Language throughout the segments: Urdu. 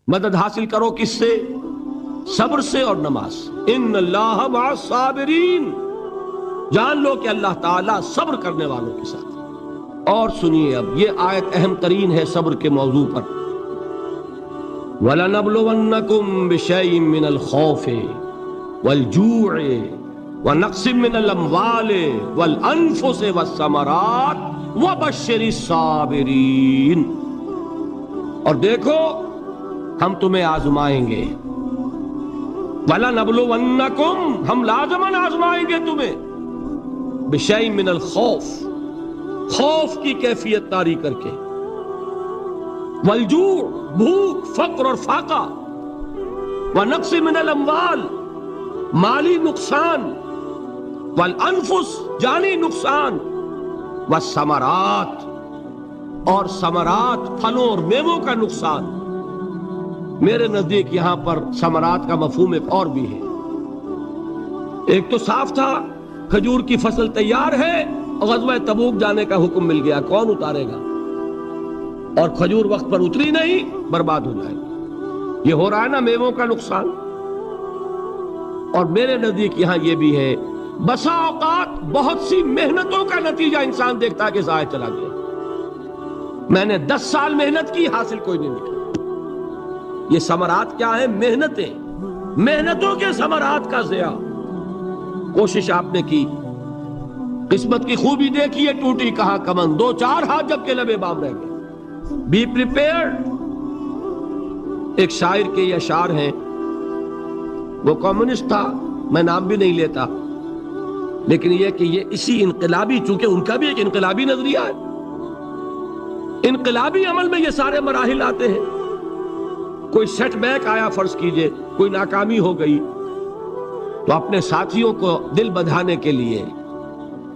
مدد حاصل کرو کس سے؟ صبر سے اور نماز سے۔ ان اللہ مع الصابرین، جان لو کہ اللہ تعالیٰ صبر کرنے والوں کے ساتھ۔ اور سنیے اب یہ آیت اہم ترین ہے صبر کے موضوع پر۔ وَلَنَبْلُوَنَّكُمْ بِشَيْءٍ مِّنَ الْخَوْفِ وَالْجُوعِ وَنَقْصٍ مِّنَ الْأَمْوَالِ وَالْأَنفُسِ وَالثَّمَرَاتِ وَبَشِّرِ الصَّابِرِينَ۔ اور دیکھو ہم تمہیں آزمائیں گے، وَلَنَبْلُوَنَّكُمْ، ہم لازماً آزمائیں گے تمہیں، بِشَيْءٍ مِّنَ الْخَوْفِ، خوف کی کیفیت طاری کر کے، والجوع، بھوک، فقر اور فاقہ، ونقص من الاموال، مالی نقصان، والانفس، جانی نقصان، والثمرات، اور ثمرات، پھلوں اور میووں کا نقصان۔ میرے نزدیک یہاں پر ثمرات کا مفہوم ایک اور بھی ہے۔ ایک تو صاف تھا کھجور کی فصل تیار ہے، غزوہ تبوک جانے کا حکم مل گیا، کون اتارے گا؟ اور کھجور وقت پر اتری نہیں، برباد ہو جائے گی۔ یہ ہو رہا ہے نا میووں کا نقصان۔ اور میرے نزدیک یہاں یہ بھی ہے، بسا اوقات بہت سی محنتوں کا نتیجہ انسان دیکھتا ہے کہ ضائع چلا گیا، میں نے 10 سال محنت کی، حاصل کوئی نہیں نکلا۔ یہ ثمرات کیا ہیں؟ محنتیں، محنتوں کے ثمرات کا ضیاع۔ کوشش آپ نے کی، قسمت کی خوبی دیکھیے، ٹوٹی کہاں کمن، 2-4 ہاتھ جب کے لبے بام رہ گئے۔ Be prepared. ایک شاعر کے یہ اشعار ہیں، وہ کمیونسٹ تھا، میں نام بھی نہیں لیتا، لیکن یہ کہ یہ اسی انقلابی، چونکہ ان کا بھی ایک انقلابی نظریہ ہے، انقلابی عمل میں یہ سارے مراحل آتے ہیں۔ کوئی سیٹ بیک آیا، فرض کیجئے کوئی ناکامی ہو گئی، تو اپنے ساتھیوں کو دل بدھانے کے لیے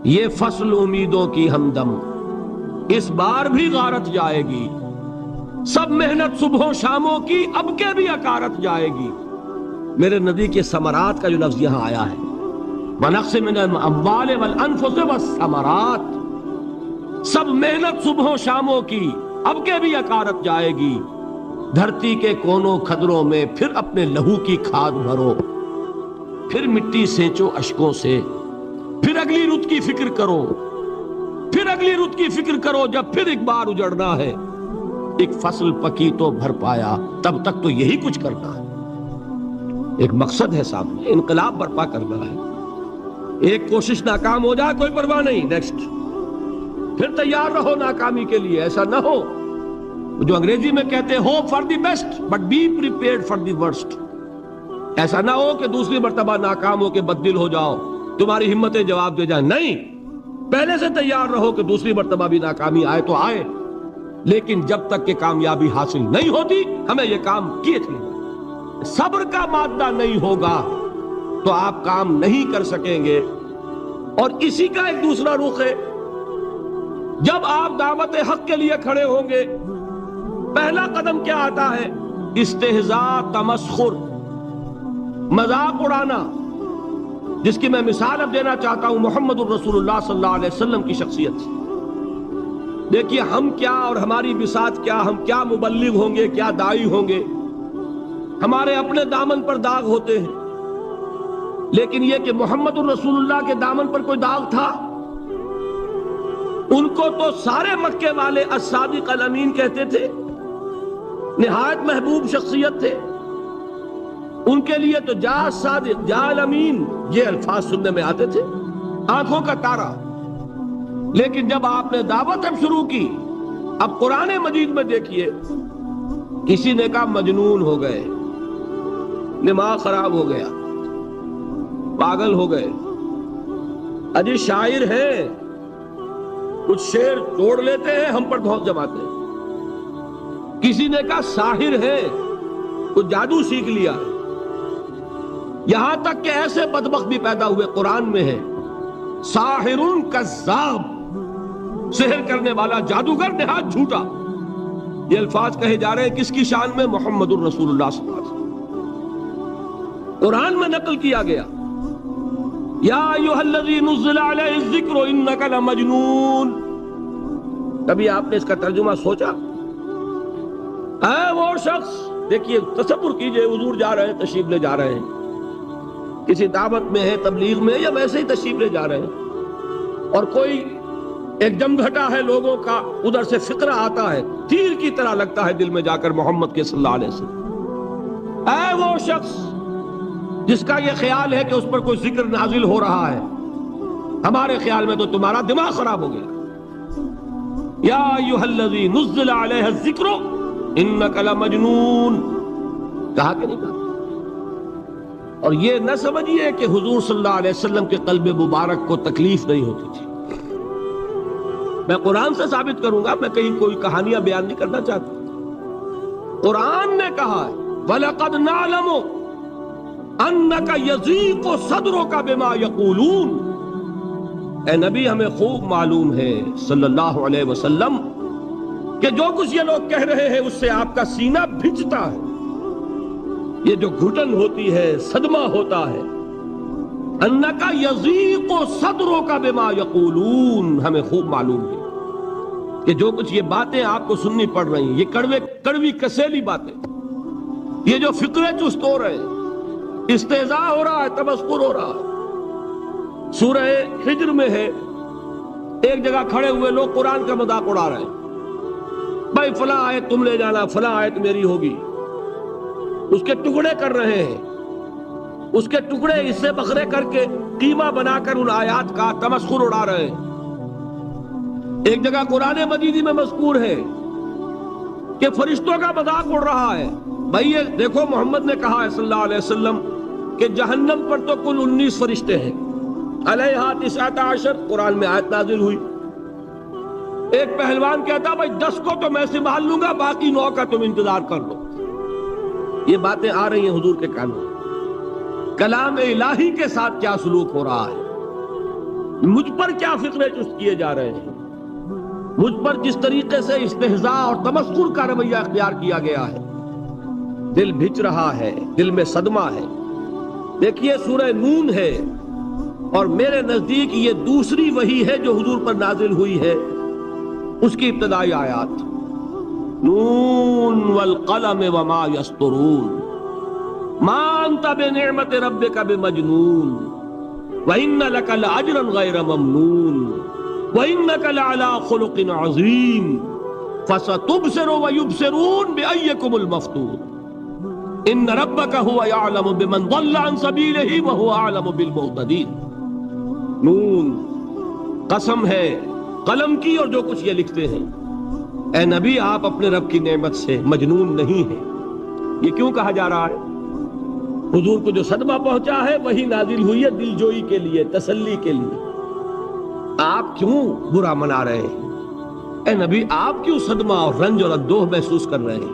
یہ فصل امیدوں کی ہمدم اس بار بھی غارت جائے گی، سب محنت صبحوں شاموں کی اب کے بھی اکارت جائے گی۔ میرے نزدیک یہ ثمرات کا جو لفظ یہاں آیا ہے، وَنَقْصٍ مِّنَ الْأَمْوَالِ وَالْأَنفُسِ وَالثَّمَرَاتِ، سب محنت صبحوں شاموں کی اب کے بھی اکارت جائے گی۔ دھرتی کے کونوں کھدروں میں پھر اپنے لہو کی کھاد بھرو، پھر مٹی سینچو اشکوں سے، پھر اگلی رت کی فکر کرو، پھر اگلی رت کی فکر کرو، جب پھر ایک بار اجڑنا ہے۔ ایک فصل پکی تو بھر پایا، تب تک تو یہی کچھ کرنا ہے۔ ایک مقصد ہے سامنے، انقلاب برپا کرنا ہے۔ ایک کوشش ناکام ہو جائے کوئی پرواہ نہیں، نیکسٹ، پھر تیار رہو ناکامی کے لیے۔ ایسا نہ ہو جو انگریزی میں کہتے ہیں hope for the best but be prepared for the worst. ایسا نہ ہو کہ دوسری مرتبہ ناکام ہو کے بددل ہو جاؤ، تمہاری ہمتیں جواب دے جائیں، نہیں، پہلے سے تیار رہو کہ دوسری مرتبہ بھی ناکامی آئے تو آئے، لیکن جب تک کہ کامیابی حاصل نہیں ہوتی ہمیں یہ کام کیے تھے۔ صبر کا مادہ نہیں ہوگا تو آپ کام نہیں کر سکیں گے۔ اور اسی کا ایک دوسرا رخ ہے، جب آپ دعوت حق کے لیے کھڑے ہوں گے، پہلا قدم کیا آتا ہے؟ استہزاء، تمسخر، مذاق اڑانا، جس کی میں مثال اب دینا چاہتا ہوں محمد الرسول اللہ صلی اللہ علیہ وسلم کی شخصیت سے۔ دیکھیے ہم کیا اور ہماری بساط کیا، ہم کیا مبلغ ہوں گے، کیا داعی ہوں گے، ہمارے اپنے دامن پر داغ ہوتے ہیں، لیکن یہ کہ محمد الرسول اللہ کے دامن پر کوئی داغ تھا؟ ان کو تو سارے مکے والے الصادق الامین کہتے تھے، نہایت محبوب شخصیت تھے، ان کے لیے تو جا صادق، جا الامین، یہ الفاظ سننے میں آتے تھے، آنکھوں کا تارا۔ لیکن جب آپ نے دعوت اب شروع کی، اب قرآن مجید میں دیکھیے، کسی نے کہا مجنون ہو گئے، دماغ خراب ہو گیا، پاگل ہو گئے، اجی شاعر ہیں، کچھ شعر توڑ لیتے ہیں، ہم پر دھوس جماتے ہیں۔ کسی نے کہا ساحر ہے، کچھ جادو سیکھ لیا ہے، یہاں تک کہ ایسے بدبخت بھی پیدا ہوئے، قرآن میں ہے ساحر کذاب، سحر کرنے والا جادوگر نہایت جھوٹا۔ یہ الفاظ کہے جا رہے ہیں کس کی شان میں؟ محمد الرسول اللہ صلی اللہ علیہ وسلم۔ قرآن میں نقل کیا گیا، یا ایھا الذی نزل علیہ الذکر انک لمجنون۔ کبھی آپ نے اس کا ترجمہ سوچا؟ اے وہ شخص دیکھیے تصور کیجئے حضور جا رہے ہیں، تشریف لے جا رہے ہیں، کسی دعوت میں ہے، تبلیغ میں، یا ویسے ہی تشریف لے جا رہے ہیں، اور کوئی ایک جمگھٹا ہے لوگوں کا، ادھر سے فقرہ آتا ہے، تیر کی طرح لگتا ہے دل میں جا کر محمد کے صلی اللہ علیہ وسلم۔ اے وہ شخص جس کا یہ خیال ہے کہ اس پر کوئی ذکر نازل ہو رہا ہے، ہمارے خیال میں تو تمہارا دماغ خراب ہو گیا۔ یا ایھا الذی نزل علیہ الذکر انک لمجنون، کہا کہ نہیں کہا؟ اور یہ نہ سمجھیے کہ حضور صلی اللہ علیہ وسلم کے قلب مبارک کو تکلیف نہیں ہوتی تھی۔ میں قرآن سے ثابت کروں گا، میں کہیں کوئی کہانیاں بیان نہیں کرنا چاہتا۔ قرآن نے کہا ہے وَلَقَدْ نَعْلَمُ أَنَّكَ يَضِيقُ صَدْرُكَ بِمَا يَقُولُونَ، اے نبی ہمیں خوب معلوم ہے صلی اللہ علیہ وسلم کہ جو کچھ یہ لوگ کہہ رہے ہیں اس سے آپ کا سینہ بھجتا ہے، یہ جو گھٹن ہوتی ہے، صدمہ ہوتا ہے۔ انکا یضیق صدرک بما یقولون، ہمیں خوب معلوم ہے کہ جو کچھ یہ باتیں آپ کو سننی پڑ رہی ہیں، یہ کڑوی کسیلی باتیں، یہ جو فقرے چست ہو رہے ہیں، استہزاء ہو رہا ہے، تمسخر ہو رہا ہے۔ سورہ حجر میں ہے، ایک جگہ کھڑے ہوئے لوگ قرآن کا مذاق اڑا رہے ہیں، بھائی فلاں آیت تم لے جانا، فلاں آیت میری ہوگی، اس کے ٹکڑے کر رہے ہیں، اس کے ٹکڑے حصے بکھرے کر کے قیمہ بنا کر ان آیات کا تمسخر اڑا رہے ہیں۔ ایک جگہ قرآن مجید میں مذکور ہے کہ فرشتوں کا مذاق اڑ رہا ہے۔ بھائی یہ دیکھو محمد نے کہا ہے صلی اللہ علیہ وسلم کہ جہنم پر تو کل 19 فرشتے ہیں، علیہا 19 قرآن میں آیت نازل ہوئی۔ ایک پہلوان کہتا بھائی 10 کو تو میں سنبھال لوں گا، باقی 9 کا تم انتظار کر لو۔ یہ باتیں آ رہی ہیں حضور کے کانوں میں۔ کلام الہی کے ساتھ کیا سلوک ہو رہا ہے، مجھ پر کیا فقرے چست کیے جا رہے ہیں، مجھ پر جس طریقے سے استہزاء اور تمسخر کا رویہ اختیار کیا گیا ہے، دل بھج رہا ہے، دل میں صدمہ ہے۔ دیکھیے سورہ نون ہے، اور میرے نزدیک یہ دوسری وحی ہے جو حضور پر نازل ہوئی ہے، اس کی ابتدائی آیات نون والقلم وما یسطرون ما انت بنعمت ربک بمجنون وَإِنَّ لَكَ لَأَجْرًا غَيْرَ مَمْنُونٍ وَإِنَّكَ لَعَلَىٰ خُلُقٍ عَظِيمٍ فَسَتُبْصِرُ وَيُبْصِرُونَ بِأَيِّكُمُ الْمَفْتُونُ إِنَّ رَبَّكَ هُوَ يَعْلَمُ بِمَنْ ضَلَّ عَنْ سَبِيلِهِ وَهُوَ أَعْلَمُ بِالْمُهْتَدِينَ۔ نون قسم ہے قلم کی اور جو کچھ یہ لکھتے ہیں۔ اے نبی آپ اپنے رب کی نعمت سے مجنون نہیں ہیں۔ یہ کیوں کہا جا رہا ہے؟ حضور کو جو صدمہ پہنچا ہے وہی نازل ہوئی ہے دل جوئی کے لیے، تسلی کے لیے۔ آپ کیوں برا منا رہے ہیں؟ اے نبی آپ کیوں صدمہ اور رنج اور اندوہ محسوس کر رہے ہیں؟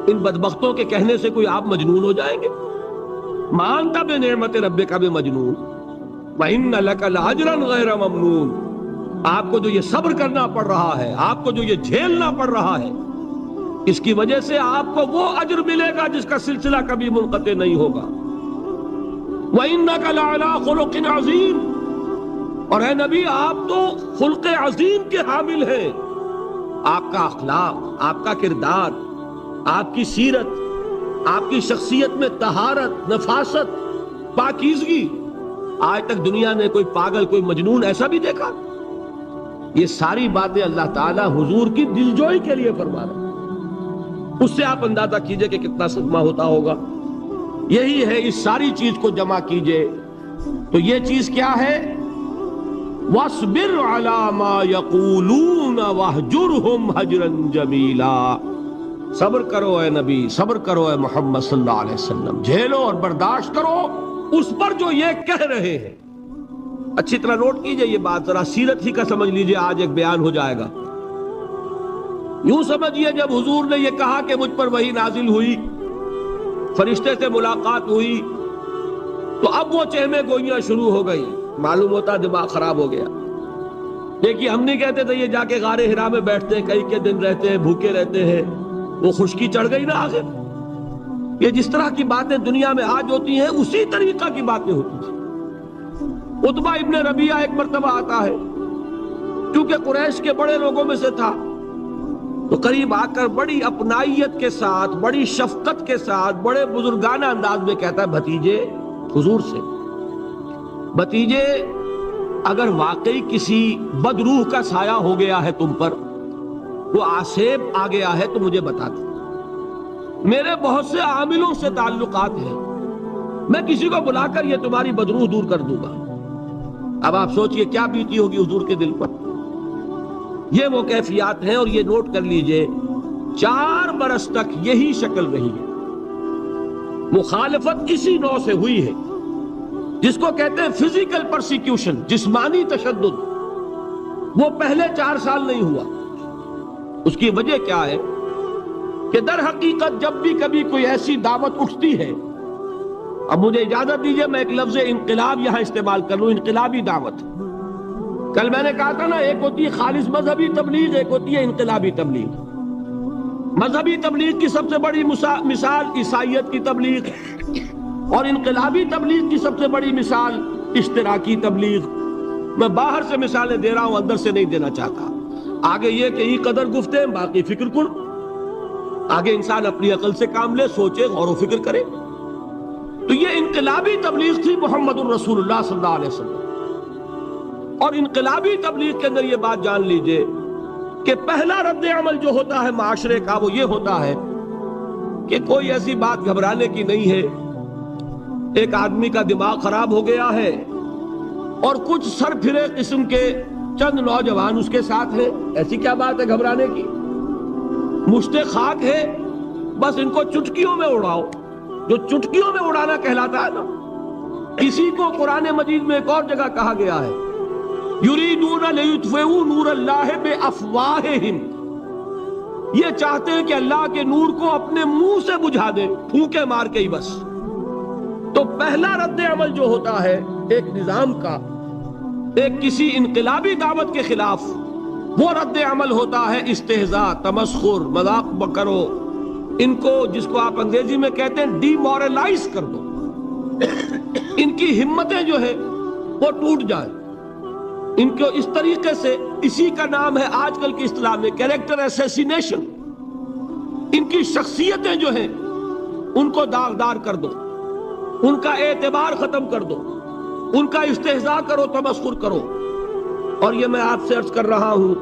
ان بدبختوں کے کہنے سے کوئی آپ مجنون ہو جائیں گے؟ مانتا بے نعمت رب کا بھی مجنون وَإِنَّ لَكَ لَأَجْرًا غَيْرَ مَمْنُونٍ، آپ کو جو یہ صبر کرنا پڑ رہا ہے، آپ کو جو یہ جھیلنا پڑ رہا ہے، اس کی وجہ سے آپ کو وہ اجر ملے گا جس کا سلسلہ کبھی منقطع نہیں ہوگا۔ وَإِنَّكَ لَعَلَىٰ خُلُقٍ عَظِيمٍ، اور اے نبی آپ تو خلق عظیم کے حامل ہیں۔ آپ کا اخلاق، آپ کا کردار، آپ کی سیرت، آپ کی شخصیت میں طہارت، نفاست، پاکیزگی، آج تک دنیا نے کوئی پاگل، کوئی مجنون ایسا بھی دیکھا؟ یہ ساری باتیں اللہ تعالیٰ حضور کی دلجوئی کے لیے فرما رہے ہیں۔ اس سے آپ اندازہ کیجئے کہ کتنا صدمہ ہوتا ہوگا۔ یہی ہے، اس ساری چیز کو جمع کیجئے تو یہ چیز کیا ہے؟ وَاصْبِرْ عَلَىٰ مَا يَقُولُونَ وَاهْجُرْهُمْ هَجْرًا جَمِيلًا، صبر کرو اے نبی، صبر کرو اے محمد صلی اللہ علیہ وسلم، جھیلو اور برداشت کرو اس پر جو یہ کہہ رہے ہیں۔ اچھی طرح نوٹ کیجئے یہ بات، ذرا سیرت ہی کا سمجھ لیجئے، آج ایک بیان ہو جائے گا۔ یوں سمجھیے جب حضور نے یہ کہا کہ مجھ پر وحی نازل ہوئی، فرشتے سے ملاقات ہوئی، تو اب وہ چہمے گوئیاں شروع ہو گئی، معلوم ہوتا دماغ خراب ہو گیا۔ دیکھیے ہم نہیں کہتے تھے یہ جا کے غار حرا میں بیٹھتے ہیں، کئی کے دن رہتے ہیں، بھوکے رہتے ہیں، وہ خشکی چڑھ گئی نا آخر۔ یہ جس طرح کی باتیں دنیا میں آج ہوتی ہیں اسی طریقہ کی باتیں ہوتی تھی۔ عتبہ ابن ربیعہ ایک مرتبہ آتا ہے، کیونکہ قریش کے بڑے لوگوں میں سے تھا، تو قریب آ کر بڑی اپنائیت کے ساتھ، بڑی شفقت کے ساتھ، بڑے بزرگانہ انداز میں کہتا ہے بھتیجے حضور سے، بھتیجے اگر واقعی کسی بد روح کا سایہ ہو گیا ہے تم پر، وہ آسیب آ گیا ہے تو مجھے بتا دو، میرے بہت سے عاملوں سے تعلقات ہیں، میں کسی کو بلا کر یہ تمہاری بدروح دور کر دوں گا۔ اب آپ سوچئے کیا بیتی ہوگی حضور کے دل پر۔ یہ وہ کیفیات ہیں، اور یہ نوٹ کر لیجئے 4 برس تک یہی شکل رہی ہے۔ مخالفت اسی نوع سے ہوئی ہے جس کو کہتے ہیں فزیکل پرسیکیوشن، جسمانی تشدد، وہ پہلے 4 سال نہیں ہوا۔ اس کی وجہ کیا ہے کہ در حقیقت جب بھی کبھی کوئی ایسی دعوت اٹھتی ہے، اب مجھے اجازت دیجئے میں ایک لفظ انقلاب یہاں استعمال کر لوں، انقلابی دعوت۔ کل میں نے کہا تھا نا، ایک ہوتی ہے خالص مذہبی تبلیغ، ایک ہوتی ہے انقلابی تبلیغ۔ مذہبی تبلیغ کی سب سے بڑی مثال عیسائیت کی تبلیغ، اور انقلابی تبلیغ کی سب سے بڑی مثال اشتراکی تبلیغ۔ میں باہر سے مثالیں دے رہا ہوں، اندر سے نہیں دینا چاہتا۔ آگے یہ کہ یہ قدر گفتے باقی فکر کن، آگے انسان اپنی عقل سے کام لے، سوچے، غور و فکر کرے۔ تو یہ انقلابی تبلیغ تھی محمد الرسول اللہ صلی اللہ علیہ وسلم۔ اور انقلابی تبلیغ کے اندر یہ بات جان لیجئے کہ پہلا رد عمل جو ہوتا ہے معاشرے کا، وہ یہ ہوتا ہے کہ کوئی ایسی بات گھبرانے کی نہیں ہے، ایک آدمی کا دماغ خراب ہو گیا ہے اور کچھ سر پھرے قسم کے چند نوجوان اس کے ساتھ ہیں، ایسی کیا بات ہے گھبرانے کی؟ مشت خاک ہے، بس ان کو چٹکیوں میں اڑاؤ۔ جو چٹکیوں میں اڑانا کہلاتا ہے نا، اسی کو قرآن مجید میں ایک اور جگہ کہا گیا ہے، یریدون لیطفئوا نور اللہ بافواہہم، یہ چاہتے ہیں کہ اللہ کے نور کو اپنے منہ سے بجھا دیں، پھونکے مار کے ہی بس۔ تو پہلا رد عمل جو ہوتا ہے ایک نظام کا، ایک کسی انقلابی دعوت کے خلاف، وہ رد عمل ہوتا ہے استہزاء، تمسخر، مذاق کرو، ان کو جس کو آپ انگریزی میں کہتے ہیں ڈی مورلائز کر دو، ان کی ہمتیں جو ہے وہ ٹوٹ جائیں، ان کو اس طریقے سے، اسی کا نام ہے آج کل کی اصطلاح میں کیریکٹر اسیسینیشن، ان کی شخصیتیں جو ہیں ان کو داغدار کر دو، ان کا اعتبار ختم کر دو، ان کا استہزاء کرو، تمسخر کرو۔ اور یہ میں آپ سے عرض کر رہا ہوں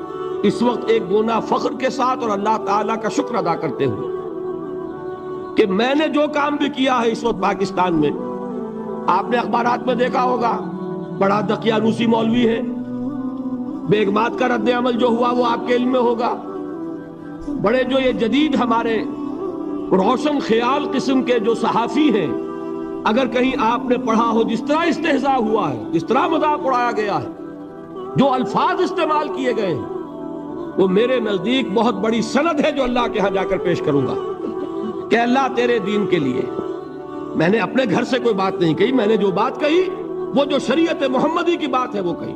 اس وقت ایک گونا فخر کے ساتھ اور اللہ تعالیٰ کا شکر ادا کرتے ہوئے کہ میں نے جو کام بھی کیا ہے اس وقت پاکستان میں، آپ نے اخبارات میں دیکھا ہوگا، بڑا دقیانوسی مولوی ہے، بیگمات کا رد عمل جو ہوا وہ آپ کے علم میں ہوگا، بڑے جو یہ جدید ہمارے روشن خیال قسم کے جو صحافی ہیں، اگر کہیں آپ نے پڑھا ہو جس طرح استہزاء ہوا ہے، جس طرح مذاق اڑایا گیا ہے، جو الفاظ استعمال کیے گئے ہیں، وہ میرے نزدیک بہت بڑی سند ہے جو اللہ کے ہاں جا کر پیش کروں گا کہ اللہ تیرے دین کے لیے، میں نے اپنے گھر سے کوئی بات نہیں کہی، میں نے جو بات کہی وہ جو شریعت محمدی کی بات ہے وہ کہی،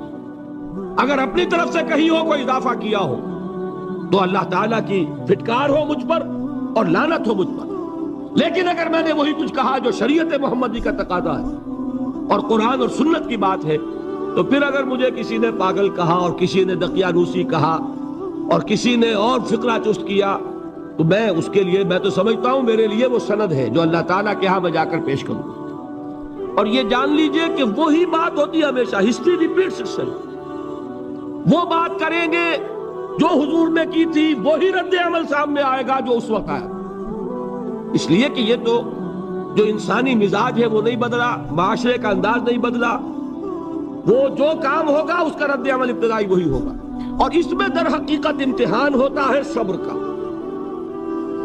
اگر اپنی طرف سے کہی ہو، کوئی اضافہ کیا ہو تو اللہ تعالیٰ کی پھٹکار ہو مجھ پر اور لعنت ہو مجھ پر۔ لیکن اگر میں نے وہی کچھ کہا جو شریعت محمدی کا تقاضا ہے اور قرآن اور سنت کی بات ہے، تو پھر اگر مجھے کسی نے پاگل کہا اور کسی نے دقیانوسی کہا اور کسی نے اور فقرہ چست کیا، تو میں اس کے لیے، میں تو سمجھتا ہوں میرے لیے وہ سند ہے جو اللہ تعالیٰ کے ہاں میں جا کر پیش کروں۔ اور یہ جان لیجئے کہ وہی بات ہوتی ہے ہمیشہ، ہسٹری ریپیٹس اٹسیلف، وہ بات کریں گے جو حضور نے کی تھی، وہی رد عمل سامنے آئے گا جو اس وقت آیا۔ اس لیے کہ یہ تو جو انسانی مزاج ہے وہ نہیں بدلا، معاشرے کا انداز نہیں بدلا، وہ جو کام ہوگا اس کا رد عمل ابتدائی وہی ہوگا۔ اور اس میں در حقیقت امتحان ہوتا ہے صبر کا۔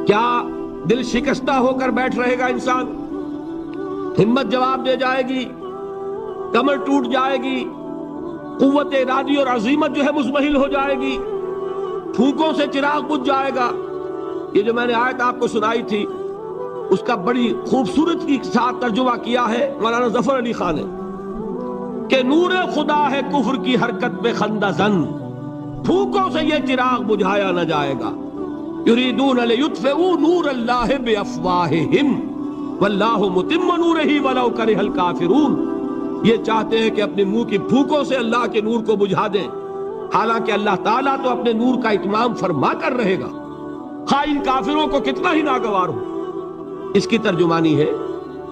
کیا دل شکستہ ہو کر بیٹھ رہے گا انسان؟ ہمت جواب دے جائے گی، کمر ٹوٹ جائے گی، قوت ارادی اور عزیمت جو ہے مزمحل ہو جائے گی، پھونکوں سے چراغ بجھ جائے گا۔ یہ جو میں نے آیت آپ کو سنائی تھی اس کا بڑی خوبصورت کے ساتھ ترجمہ کیا ہے مولانا ظفر علی خان نے کہ نور خدا ہے کفر کی حرکت پہ خندہ زن، پھونکوں سے یہ چراغ بجھایا نہ جائے گا۔ یریدون لیطفئوا نور اللہ بافواہہم واللہ متم نورہ ولو کرہ الکافرون، یہ چاہتے ہیں کہ اپنے منہ کی پھونکوں سے اللہ کے نور کو بجھا دیں، حالانکہ اللہ تعالیٰ تو اپنے نور کا اتمام فرما کر رہے گا، خواہ ان کافروں کو کتنا ہی ناگوار ہو۔ اس کی ترجمانی ہے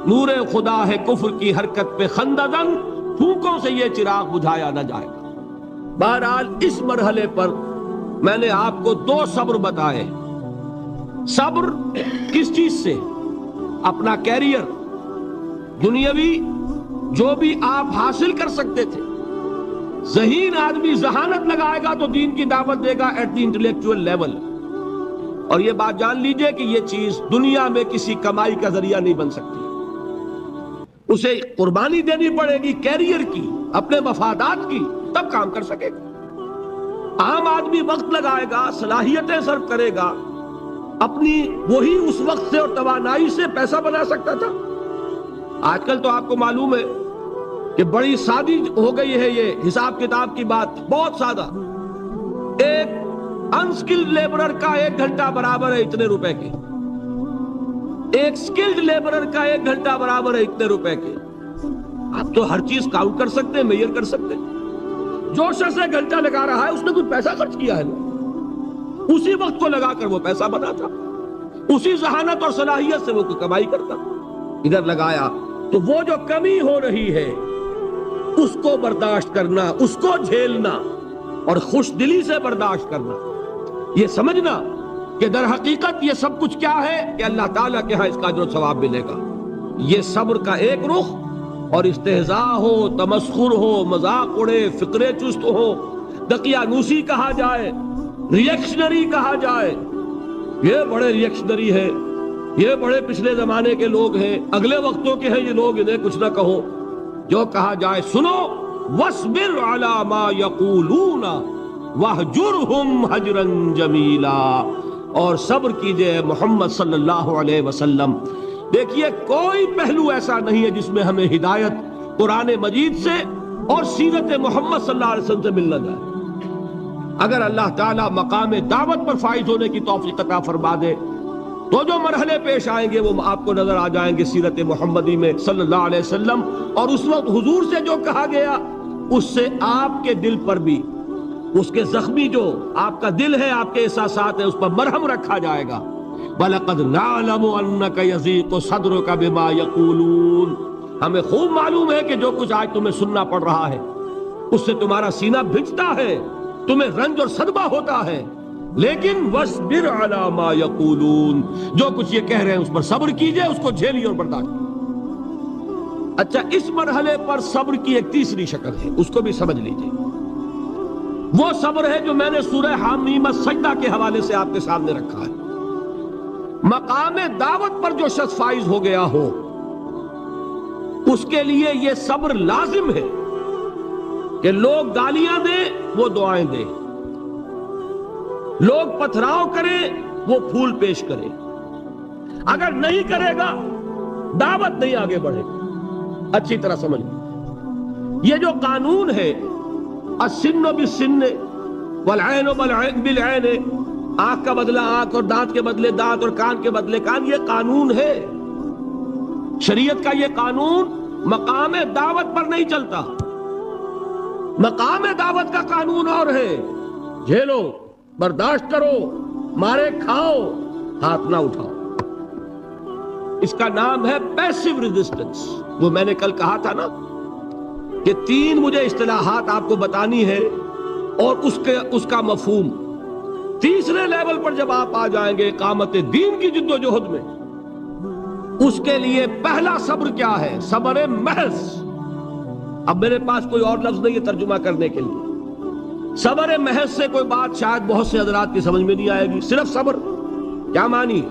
نور خدا ہے کفر کی حرکت پہ خنددن، پھونکوں سے یہ چراغ بجھایا نہ جائے گا۔ بہرحال اس مرحلے پر میں نے آپ کو 2 صبر بتائے۔ صبر کس چیز سے؟ اپنا کیریئر، دنیاوی جو بھی آپ حاصل کر سکتے تھے۔ ذہین آدمی ذہانت لگائے گا تو دین کی دعوت دے گا ایٹ دی انٹلیکچوئل لیول، اور یہ بات جان لیجئے کہ یہ چیز دنیا میں کسی کمائی کا ذریعہ نہیں بن سکتی، اسے قربانی دینی پڑے گی کیریئر کی، اپنے مفادات کی، تب کام کر سکے گا۔ عام آدمی وقت لگائے گا، صلاحیتیں صرف کرے گا، اپنی وہی اس وقت سے اور توانائی سے پیسہ بنا سکتا تھا۔ آج کل تو آپ کو معلوم ہے کہ بڑی سادی ہو گئی ہے یہ حساب کتاب کی بات، بہت سادہ۔ ایک انسکلڈ لیبرر کا 1 گھنٹہ برابر ہے اتنے روپے کے، ایک سکلڈ لیبرر کا 1 گھنٹہ برابر ہے اتنے روپے کے۔ آپ تو ہر چیز کاؤنٹ کر سکتے ہیں، میئر کر سکتے ہیں۔ جو شخص 1 گھنٹہ لگا رہا ہے اس نے کچھ پیسہ خرچ کیا ہے نا، اسی وقت کو لگا کر وہ پیسہ بنا تھا، اسی ذہانت اور صلاحیت سے وہ کوئی کمائی کرتا۔ ادھر لگایا تو وہ جو کمی ہو رہی ہے اس کو برداشت کرنا، اس کو جھیلنا اور خوش دلی سے برداشت کرنا، یہ سمجھنا کہ در حقیقت یہ سب کچھ کیا ہے کہ اللہ تعالیٰ کے ہاں اس کا اجر و ثواب ملے گا۔ یہ صبر کا ایک رخ، اور استہزاء ہو، تمسخر ہو، مذاق اڑے، فقرے چست ہو، دقیانوسی کہا جائے، ریئیکشنری کہا جائے، یہ بڑے ریئیکشنری ہیں، یہ بڑے پچھلے زمانے کے لوگ ہیں، اگلے وقتوں کے ہیں یہ لوگ، انہیں کچھ نہ کہو۔ جو کہا جائے سنو، وَاصْبِرْ عَلَى مَا يَقُولُونَ وَاهْجُرْهُمْ هَجْرًا جَمِيلًا، اور صبر کیجئے محمد صلی اللہ علیہ وسلم۔ دیکھیے کوئی پہلو ایسا نہیں ہے جس میں ہمیں ہدایت قرآن مجید سے اور سیرت محمد صلی اللہ علیہ وسلم سے مل نہ جائے۔ اگر اللہ تعالیٰ مقام دعوت پر فائز ہونے کی توفیق عطا فرما دے تو جو مرحلے پیش آئیں گے وہ آپ کو نظر آ جائیں گے سیرت محمدی میں صلی اللہ علیہ وسلم، اور اس وقت حضور سے جو کہا گیا اس سے آپ کے دل پر بھی، اس کے زخمی جو آپ کا دل ہے، آپ کے احساسات ہیں، اس پر مرہم رکھا جائے گا۔ وَلَقَدْ نَعْلَمُ أَنَّكَ يَضِيقُ صَدْرُكَ بِمَا يَقُولُونَ، ہمیں خوب معلوم ہے کہ جو کچھ آج تمہیں سننا پڑ رہا ہے اس سے تمہارا سینہ بھجتا ہے، تمہیں رنج اور صدمہ ہوتا ہے، لیکن وَاصْبِرْ عَلَى مَا يَقُولُونَ، جو کچھ یہ کہہ رہے ہیں اس پر صبر کیجئے، اس کو جھیلیے اور برداشت کیجئے۔ اچھا، اس مرحلے پر صبر کی ایک تیسری شکل ہے، اس کو بھی سمجھ لیجئے۔ وہ صبر ہے جو میں نے سورہ حامیم السجدہ کے حوالے سے آپ کے سامنے رکھا ہے۔ مقام دعوت پر جو شخص فائز ہو گیا ہو اس کے لیے یہ صبر لازم ہے کہ لوگ گالیاں دیں وہ دعائیں دیں، لوگ پتھراؤ کریں وہ پھول پیش کریں، اگر نہیں کرے گا دعوت نہیں آگے بڑھے گی۔ اچھی طرح سمجھ لیں، یہ جو قانون ہے السن بالسن والعین بالعین، آنکھ کا بدلہ آنکھ اور دانت کے بدلے دانت اور کان کے بدلے کان، یہ قانون ہے شریعت کا۔ یہ قانون مقام دعوت پر نہیں چلتا، مقام دعوت کا قانون اور ہے، جھیلو، برداشت کرو، مارے کھاؤ، ہاتھ نہ اٹھاؤ۔ اس کا نام ہے پیسو ریزسٹنس۔ وہ میں نے کل کہا تھا نا کہ 3 مجھے اصطلاحات آپ کو بتانی ہے اور اس کا مفہوم۔ تیسرے لیول پر جب آپ آ جائیں گے اقامت دین کی جد و جہد میں، اس کے لیے پہلا صبر کیا ہے؟ صبر محض۔ اب میرے پاس کوئی اور لفظ نہیں ہے ترجمہ کرنے کے لیے۔ صبر محض سے کوئی بات شاید بہت سے حضرات کی سمجھ میں نہیں آئے گی۔ صرف صبر کیا مانی؟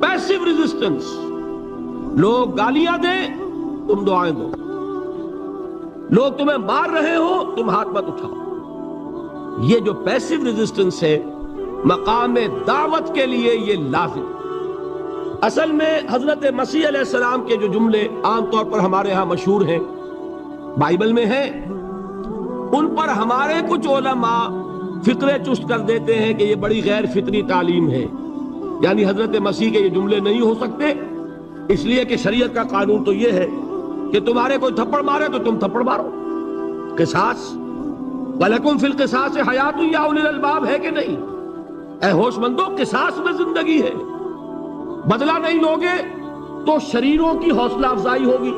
Passive resistance. لوگ گالیاں دیں تم دعائیں دو، لوگ تمہیں مار رہے ہو تم ہاتھ مت اٹھاؤ۔ یہ جو پیسو ریزسٹنس ہے مقام دعوت کے لیے یہ لازم۔ اصل میں حضرت مسیح علیہ السلام کے جو جملے عام طور پر ہمارے ہاں مشہور ہیں، بائبل میں ہیں، ان پر ہمارے کچھ علماء فطرے چست کر دیتے ہیں کہ یہ بڑی غیر فطری تعلیم ہے، یعنی حضرت مسیح کے یہ جملے نہیں ہو سکتے، اس لیے کہ شریعت کا قانون تو یہ ہے کہ تمہارے کوئی تھپڑ مارے تو تم تھپڑ مارو۔ قصاص، وَلَكُمْ فِي الْقِصَاصِ حَيَاتٌ یا اُولِي الْأَلْبَابِ ہے کہ نہیں؟ اے ہوش مندو، قصاص میں زندگی ہے، بدلہ نہیں لوگے تو شریروں کی حوصلہ افزائی ہوگی۔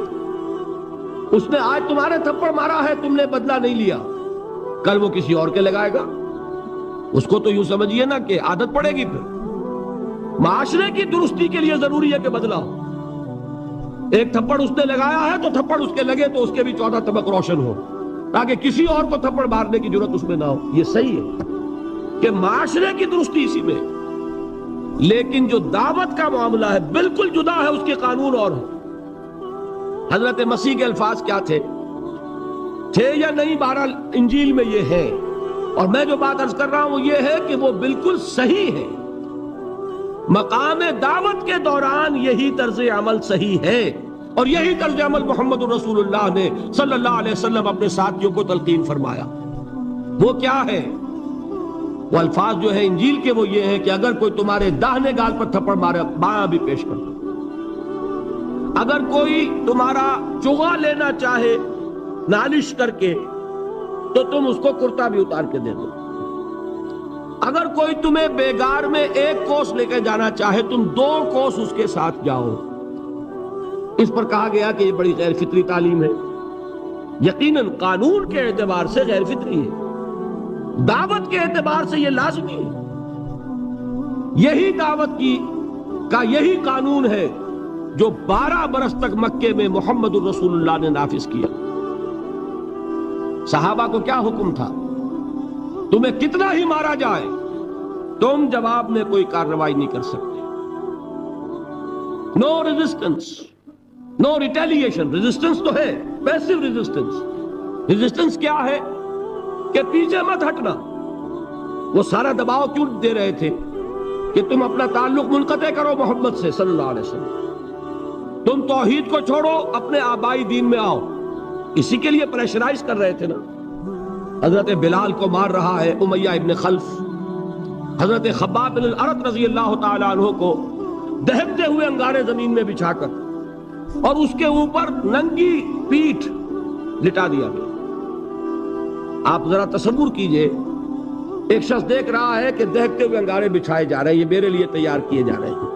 اس نے آج تمہارے تھپڑ مارا ہے، تم نے بدلہ نہیں لیا، کل وہ کسی اور کے لگائے گا۔ اس کو تو یوں سمجھیے نا کہ عادت پڑے گی۔ پھر معاشرے کی درستی کے لیے ضروری ہے کہ بدلہ ہو۔ ایک تھپڑ اس نے لگایا ہے تو تھپڑ اس کے لگے تو اس کے بھی 14 طبق روشن ہو، تاکہ کسی اور کو تھپڑ مارنے کی ضرورت اس میں نہ ہو۔ یہ صحیح ہے کہ معاشرے کی درستی اسی میں، لیکن جو دعوت کا معاملہ ہے بالکل جدا ہے، اس کے قانون اور ہے۔ حضرت مسیح کے الفاظ کیا تھے یا نہیں، بہرحال انجیل میں یہ ہے، اور میں جو بات عرض کر رہا ہوں یہ ہے کہ وہ بالکل صحیح ہے۔ مقام دعوت کے دوران یہی طرز عمل صحیح ہے، اور یہی طرز عمل محمد رسول اللہ نے صلی اللہ علیہ وسلم اپنے ساتھیوں کو تلقین فرمایا۔ وہ کیا ہے؟ وہ الفاظ جو ہے انجیل کے وہ یہ ہے کہ اگر کوئی تمہارے داہنے گال پر تھپڑ مارے، بایاں بھی پیش کر دو۔ اگر کوئی تمہارا چغا لینا چاہے نالش کر کے، تو تم اس کو کرتا بھی اتار کے دے دو۔ اگر کوئی تمہیں بیگار میں 1 کوس لے کے جانا چاہے، تم 2 کوس اس کے ساتھ جاؤ۔ اس پر کہا گیا کہ یہ بڑی غیر فطری تعلیم ہے۔ یقیناً قانون کے اعتبار سے غیر فطری ہے، دعوت کے اعتبار سے یہ لازمی ہے۔ یہی دعوت کا یہی قانون ہے جو 12 برس تک مکے میں محمد الرسول اللہ نے نافذ کیا۔ صحابہ کو کیا حکم تھا؟ تمہیں کتنا ہی مارا جائے تم جواب میں کوئی کارروائی نہیں کر سکتے۔ نو ریزسٹنس، نو ریٹیلیشن۔ ریزسٹنس تو ہے، پیسو ریزسٹنس۔ ریزسٹنس کیا ہے؟ کہ پیچھے مت ہٹنا۔ وہ سارا دباؤ کیوں دے رہے تھے؟ کہ تم اپنا تعلق منقطع کرو محمد سے صلی اللہ علیہ وسلم، تم توحید کو چھوڑو، اپنے آبائی دین میں آؤ۔ اسی کے لیے پریشرائز کر رہے تھے نا۔ حضرت بلال کو مار رہا ہے امیہ ابن خلف، حضرت خباب بن الارت رضی اللہ تعالیٰ عنہ کو دہکتے ہوئے انگارے زمین میں بچھا کر اور اس کے اوپر ننگی پیٹھ لٹا دیا گیا۔ آپ ذرا تصور کیجئے، ایک شخص دیکھ رہا ہے کہ دہکتے ہوئے انگارے بچھائے جا رہے ہیں، یہ میرے لیے تیار کیے جا رہے ہیں،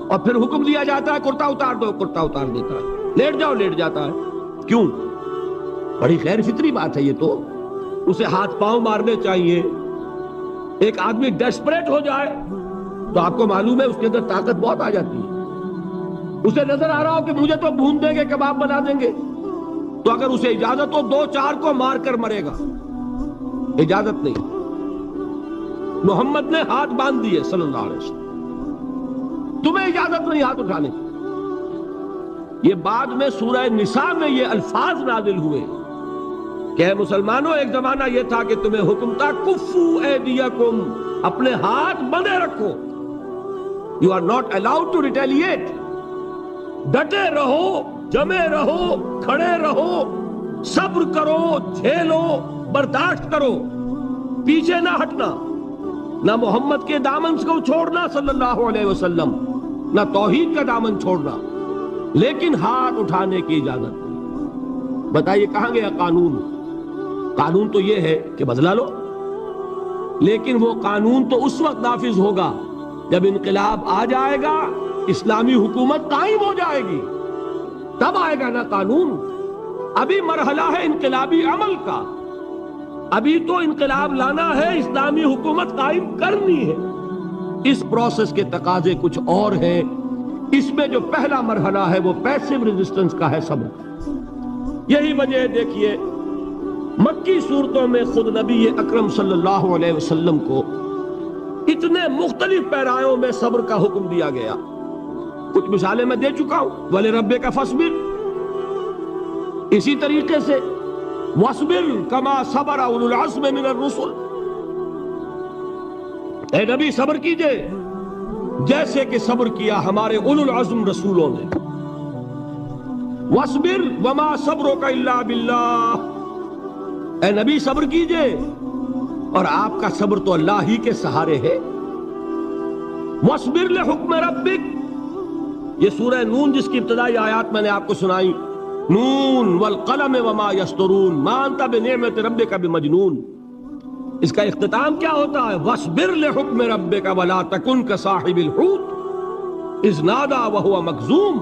اور پھر حکم دیا جاتا ہے کرتا اتار دو، کرتا اتار دیتا ہے، لیٹ جاؤ، لیٹ جاتا ہے۔ کیوں؟ بڑی غیر فطری بات ہے یہ تو۔ اسے ہاتھ پاؤں مارنے چاہیے۔ ایک آدمی ڈیسپریٹ ہو جائے تو آپ کو معلوم ہے اس کے اندر طاقت بہت آ جاتی ہے۔ اسے نظر آ رہا ہو کہ مجھے تو بھون دیں گے، کباب بنا دیں گے، تو اگر اسے اجازت ہو 2-4 کو مار کر مرے گا۔ اجازت نہیں۔ محمد نے ہاتھ باندھ دیے صلی اللہ علیہ وسلم، تمہیں اجازت نہیں ہاتھ اٹھانے کی۔ یہ بعد میں سورہ نساء میں یہ الفاظ نازل ہوئے کہ اے مسلمانوں، ایک زمانہ یہ تھا کہ تمہیں حکم تھا کفو ایدیکم، اپنے ہاتھ بندھے رکھو، you are not allowed to retaliate. ڈٹے رہو، جمے رہو، کھڑے رہو، صبر کرو، جھیلو، برداشت کرو، پیچھے نہ ہٹنا، نہ محمد کے دامن کو چھوڑنا صلی اللہ علیہ وسلم، نہ توحید کا دامن چھوڑنا، لیکن ہاتھ اٹھانے کی اجازت نہیں۔ بتائیے کہاں گیا قانون؟ قانون تو یہ ہے کہ بدلہ لو، لیکن وہ قانون تو اس وقت نافذ ہوگا جب انقلاب آ جائے گا، اسلامی حکومت قائم ہو جائے گی، تب آئے گا نا قانون۔ ابھی مرحلہ ہے انقلابی عمل کا، ابھی تو انقلاب لانا ہے، اسلامی حکومت قائم کرنی ہے۔ اس پروسیس کے تقاضے کچھ اور ہیں۔ اس میں جو پہلا مرحلہ ہے وہ پیسو ریزسٹنس کا ہے، صبر۔ یہی وجہ ہے، دیکھیے مکی صورتوں میں خود نبی اکرم صلی اللہ علیہ وسلم کو اتنے مختلف پیرایوں میں صبر کا حکم دیا گیا۔ کچھ مثالیں میں دے چکا ہوں، وَلِرَبِّكَ فَاصْبِرْ، اسی طریقے سے وَاصْبِرْ كَمَا صَبَرَ أُولُو الْعَزْمِ مِنَ الرُّسُلِ، اے نبی صبر کیجئے جیسے کہ صبر کیا ہمارے اولو العزم رسولوں نے۔ وَاصْبِرْ وَمَا صَبْرُكَ إِلَّا بِاللَّهِ، اے نبی صبر کیجئے، اور آپ کا صبر تو اللہ ہی کے سہارے ہے۔ وَاصْبِرْ لِحُكْمِ رَبِّكَ، یہ سورہ نون جس کی ابتدائی آیات میں نے آپ کو سنائی، نون والقلم وما یسطرون ما انت بنعمت ربک بمجنون، اس کا اختتام کیا ہوتا ہے؟ وَاصْبِرْ لِحُکْمِ رَبِّكَ وَلَا تَكُنْ كَصَاحِبِ الْحُوتِ اِذْ نَادَىٰ وَهُوَ مَكْظُومٌ۔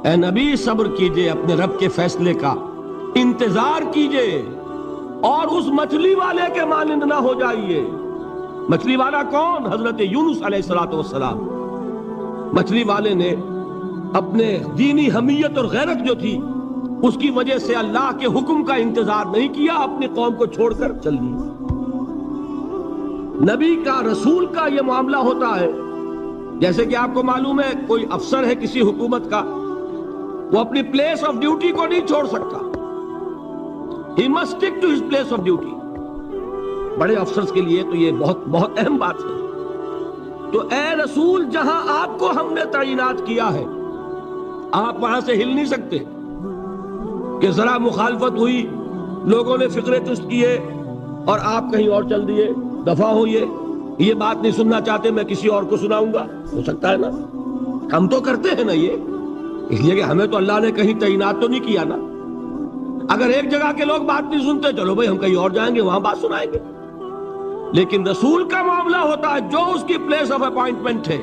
اے نبی صبر کیجئے اپنے رب کے فیصلے کا، انتظار کیجئے اور اس مچھلی والے کے مانند نہ ہو جائیے۔ مچھلی والا کون؟ حضرت یونس علیہ السلام۔ مچھلی والے نے اپنے دینی حمیت اور غیرت جو تھی اس کی وجہ سے اللہ کے حکم کا انتظار نہیں کیا، اپنی قوم کو چھوڑ کر چل دی۔ نبی کا، رسول کا یہ معاملہ ہوتا ہے، جیسے کہ آپ کو معلوم ہے کوئی افسر ہے کسی حکومت کا، وہ اپنی پلیس آف ڈیوٹی کو نہیں چھوڑ سکتا۔ He must stick to his place of duty۔ بڑے افسرز کے لیے تو یہ بہت بہت اہم بات ہے۔ تو اے رسول، جہاں آپ کو ہم نے تعینات کیا ہے آپ وہاں سے ہل نہیں سکتے کہ ذرا مخالفت ہوئی، لوگوں نے فکرے چست کیے اور آپ کہیں اور چل دیے، دفعہ ہوئیے، یہ بات نہیں سننا چاہتے میں کسی اور کو سناؤں گا۔ ہو سکتا ہے نا؟ ہم تو کرتے ہیں نا یہ، اس لیے کہ ہمیں تو اللہ نے کہیں تعینات تو نہیں کیا نا۔ اگر ایک جگہ کے لوگ بات نہیں سنتے، چلو بھائی ہم کہیں اور جائیں گے، وہاں بات سنائیں گے۔ لیکن رسول کا معاملہ ہوتا ہے جو اس کی پلیس آف اپوائنٹمنٹ ہے،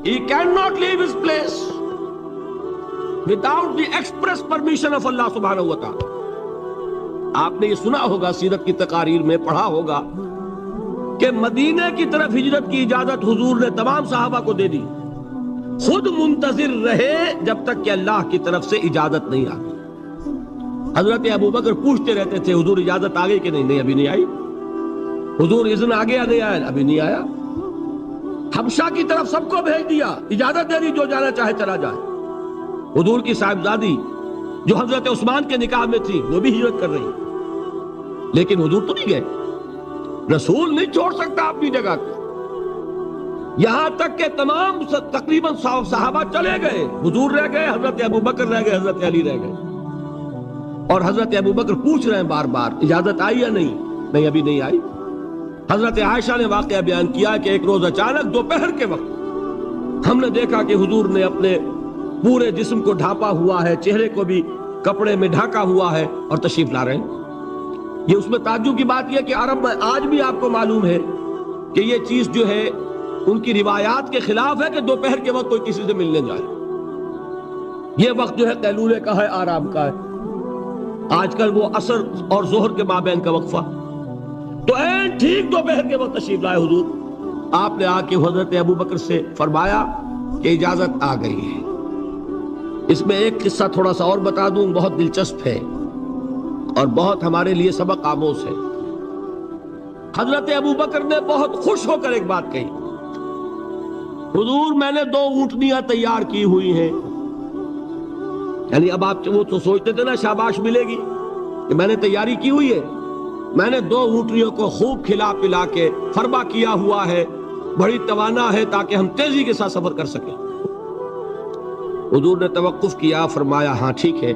he cannot leave his place without the express permission of اللہ سبحانہ و تعالی۔ آپ نے یہ سنا ہوگا، سیرت کی تقاریر میں پڑھا ہوگا کہ مدینے کی طرف ہجرت کی اجازت حضور نے تمام صحابہ کو دے دی، خود منتظر رہے جب تک کہ اللہ کی طرف سے اجازت نہیں آتی۔ حضرت ابوبکر پوچھتے رہتے تھے حضور اجازت آ گئی کہ نہیں؟ نہیں ابھی نہیں آئی۔ حضور اذن آ گیا؟ نہیں آیا، ابھی نہیں آیا۔ حبشہ کی طرف سب کو بھیج دیا، اجازت دے دی جو جانا چاہے چلا جائے۔ حضور کی صاحبزادی جو حضرت عثمان کے نکاح میں تھی وہ بھی ہجرت کر رہی، لیکن حضور تو نہیں گئے۔ رسول نہیں چھوڑ سکتا اپنی جگہ کو، یہاں تک کہ تمام تقریباً صحابہ چلے گئے، حضور رہ گئے، حضرت ابوبکر رہ گئے، حضرت علی رہ گئے، اور حضرت ابوبکر پوچھ رہے ہیں بار بار اجازت آئی یا نہیں؟ نہیں ابھی نہیں آئی۔ حضرت عائشہ نے واقعہ بیان کیا کہ ایک روز اچانک دوپہر کے وقت ہم نے دیکھا کہ حضور نے اپنے پورے جسم کو ڈھانپا ہوا ہے، چہرے کو بھی کپڑے میں ڈھانکا ہوا ہے اور تشریف لا رہے ہیں۔ یہ اس میں تعجب کی بات یہ کہ عرب میں آج بھی آپ کو معلوم ہے کہ یہ چیز جو ہے ان کی روایات کے خلاف ہے کہ دوپہر کے وقت کوئی کسی سے ملنے جائے۔ یہ وقت جو ہے قیلولے کا ہے، آرام کا ہے۔ آج کل وہ عصر اور ظہر کے مابین کا وقفہ، تو این ٹھیک دوپہر کے وقت تشریف لائے حضور۔ آپ نے آ کے حضرت ابوبکر سے فرمایا کہ اجازت آ گئی ہے۔ اس میں ایک قصہ تھوڑا سا اور بتا دوں، بہت دلچسپ ہے اور بہت ہمارے لیے سبق آموز ہے۔ حضرت ابوبکر نے بہت خوش ہو کر ایک بات کہی، حضور میں نے 2 اونٹنیاں تیار کی ہوئی ہیں۔ یعنی اب آپ وہ تو سوچتے تھے نا شاباش ملے گی کہ میں نے تیاری کی ہوئی ہے، میں نے 2 اونٹنیوں کو خوب کھلا پلا کے فربا کیا ہوا ہے، بڑی توانا ہے تاکہ ہم تیزی کے ساتھ سفر کر سکیں۔ حضور نے توقف کیا، فرمایا ہاں ٹھیک ہے،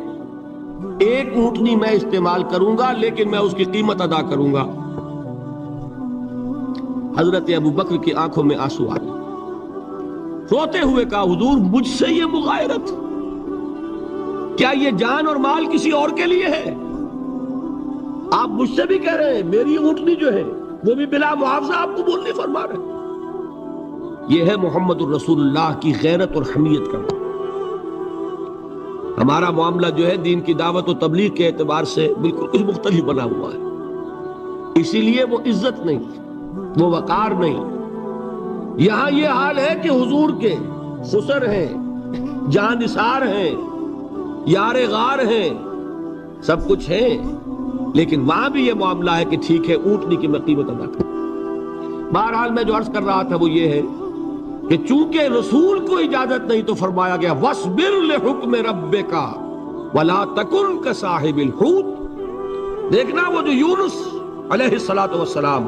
1 اونٹنی میں استعمال کروں گا لیکن میں اس کی قیمت ادا کروں گا۔ حضرت ابوبکر کی آنکھوں میں آنسو آ گئے، روتے ہوئے کہا حضور مجھ سے یہ مغایرت، کیا یہ جان اور مال کسی اور کے لیے ہے؟ آپ مجھ سے بھی کہہ رہے ہیں میری اونٹنی جو ہے وہ بھی بلا معاوضہ آپ قبول نہیں فرما رہے۔ یہ ہے محمد الرسول اللہ کی غیرت اور حمیت کا۔ ہمارا معاملہ جو ہے دین کی دعوت و تبلیغ کے اعتبار سے بالکل کچھ مختلف بنا ہوا ہے، اسی لیے وہ عزت نہیں، وہ وقار نہیں۔ یہاں یہ حال ہے کہ حضور کے خسر ہیں، جان نثار ہیں، یار غار ہیں، سب کچھ ہیں، لیکن وہاں بھی یہ معاملہ ہے کہ ٹھیک ہے اونٹنی کی میں قیمت ادا کروں۔ بہرحال میں جو عرض کر رہا تھا وہ یہ ہے کہ چونکہ رسول کو اجازت نہیں تو فرمایا گیا وَاصْبِرْ لِحُکْمِ رَبِّكَ وَلَا تَكُنْ كَصَاحِبِ الْحُوتِ۔ دیکھنا وہ جو یونس علیہ السلام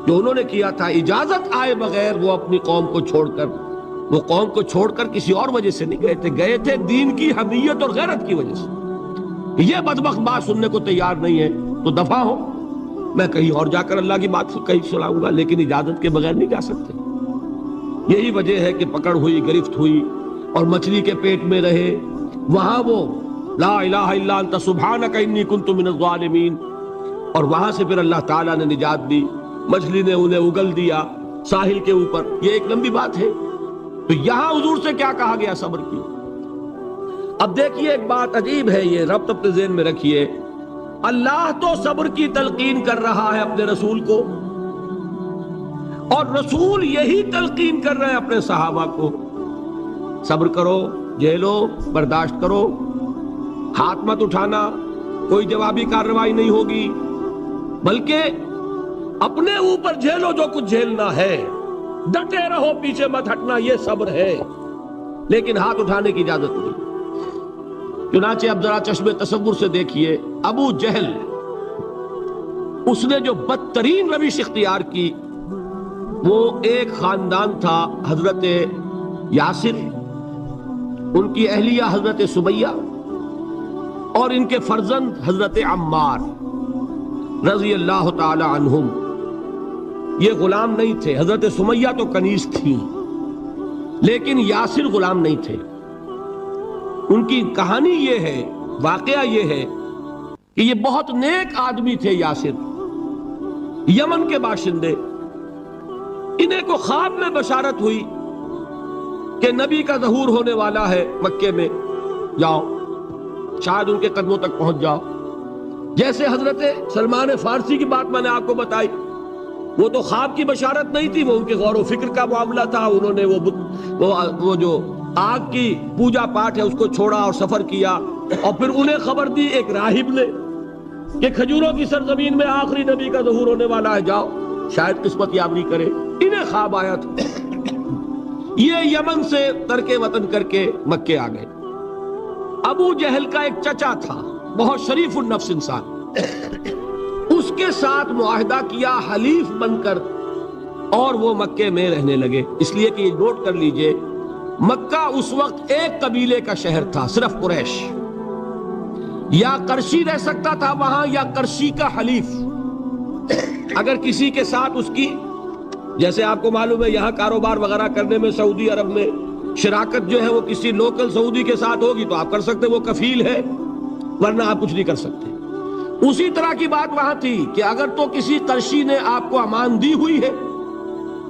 جو انہوں نے کیا تھا، اجازت آئے بغیر وہ اپنی قوم کو چھوڑ کر کسی اور وجہ سے نہیں گئے تھے دین کی حمیت اور غیرت کی وجہ سے۔ یہ بدبخت بات سننے کو تیار نہیں ہے تو دفع ہو، میں کہیں اور جا کر اللہ کی بات کہیں سناؤں گا، لیکن اجازت کے بغیر نہیں جا سکتے۔ یہی وجہ ہے کہ پکڑ ہوئی، گرفت ہوئی اور مچھلی کے پیٹ میں رہے، وہاں وہ لا الہ الا انت سبحانک انی کنت من الظالمین اور وہاں سے پھر اللہ تعالیٰ نے نجات دی، مچھلی نے انہیں اگل دیا ساحل کے اوپر. یہ ایک لمبی بات ہے. تو یہاں حضور سے کیا کہا گیا؟ صبر کی. اب دیکھیے ایک بات عجیب ہے، یہ ربط اپنے ذہن میں رکھیے. اللہ تو صبر کی تلقین کر رہا ہے اپنے رسول کو، اور رسول یہی تلقین کر رہے ہیں اپنے صحابہ کو. صبر کرو، جھیلو، برداشت کرو، ہاتھ مت اٹھانا، کوئی جوابی کارروائی نہیں ہوگی، بلکہ اپنے اوپر جھیلو جو کچھ جھیلنا ہے، ڈٹے رہو، پیچھے مت ہٹنا، یہ صبر ہے. لیکن ہاتھ اٹھانے کی اجازت نہیں. چنانچہ اب ذرا چشم تصور سے دیکھیے، ابو جہل اس نے جو بدترین روش اختیار کی، وہ ایک خاندان تھا حضرت یاسر، ان کی اہلیہ حضرت سمیہ، اور ان کے فرزند حضرت عمار رضی اللہ تعالی عنہم. یہ غلام نہیں تھے. حضرت سمیہ تو کنیز تھی، لیکن یاسر غلام نہیں تھے. ان کی کہانی یہ ہے، واقعہ یہ ہے کہ یہ بہت نیک آدمی تھے. یاسر یمن کے باشندے. انہیں کو خواب میں بشارت ہوئی کہ نبی کا ظہور ہونے والا ہے مکے میں، جاؤ شاید ان کے قدموں تک پہنچ جاؤ. جیسے حضرت سلمان فارسی کی بات میں نے آپ کو بتائی، وہ تو خواب کی بشارت نہیں تھی، وہ ان کے غور و فکر کا معاملہ تھا. انہوں نے وہ جو آگ کی پوجا پاٹ ہے اس کو چھوڑا اور سفر کیا، اور پھر انہیں خبر دی ایک راہب نے کہ کھجوروں کی سرزمین میں آخری نبی کا ظہور ہونے والا ہے، جاؤ شاید قسمت یابی کرے. انہیں خواب آیا تھا. یہ یمن سے ترک وطن کر کے مکے آ گئے. ابو جہل کا ایک چچا تھا، بہت شریف النفس انسان، اس کے ساتھ معاہدہ کیا حلیف بن کر، اور وہ مکے میں رہنے لگے. اس لیے کہ یہ نوٹ کر لیجئے، مکہ اس وقت ایک قبیلے کا شہر تھا، صرف قریش. یا قرشی رہ سکتا تھا وہاں، یا قرشی کا حلیف. اگر کسی کے ساتھ اس کی، جیسے آپ کو معلوم ہے یہاں کاروبار وغیرہ کرنے میں سعودی عرب میں شراکت جو ہے وہ کسی لوکل سعودی کے ساتھ ہوگی تو آپ کر سکتے، وہ کفیل ہے، ورنہ آپ کچھ نہیں کر سکتے. اسی طرح کی بات وہاں تھی کہ اگر تو کسی قرشی نے آپ کو امان دی ہوئی ہے